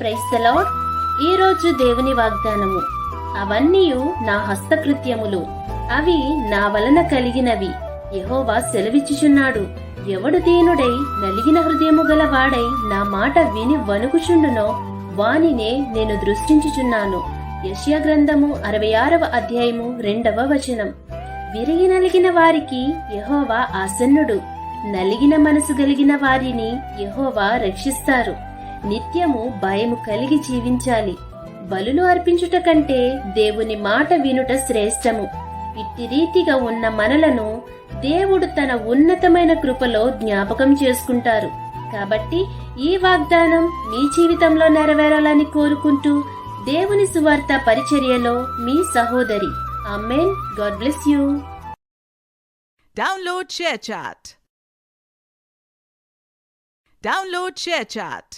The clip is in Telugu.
Praise the lord. ఈ రోజు దేవుని వాగ్దానము. అవన్నీయు నా హస్తకృత్యములు, అవి నా వలన కలిగినవి. యెహోవా సెలవిచ్చుచున్నాడు. ఎవడు దీనుడై నలిగిన హృదయము గల వాడై నా మాట విని వణుకుచుండునో వానినే నేను దృష్టించుచున్నాను. యెషయా గ్రంథము 66వ అధ్యాయము 2వ వచనం. విరిగి నలిగిన వారికి యెహోవా ఆసన్నుడు. నలిగిన మనసు కలిగిన వారిని యెహోవా రక్షిస్తారు. నిత్యము భయము కలిగి జీవించాలి. బలులు అర్పించుట కంటే దేవుని మాట వినుట శ్రేష్టము. ఇట్టి రీతిగా ఉన్న మనలను దేవుడు తన ఉన్నతమైన కృపలో జ్ఞాపకం చేసుకుంటారు. కాబట్టి ఈ వాగ్దానం మీ జీవితంలో నెరవేరాలని కోరుకుంటూ దేవుని సువార్త పరిచర్యలో మీ సహోదరి. Amen. God bless you. Download ShareChat.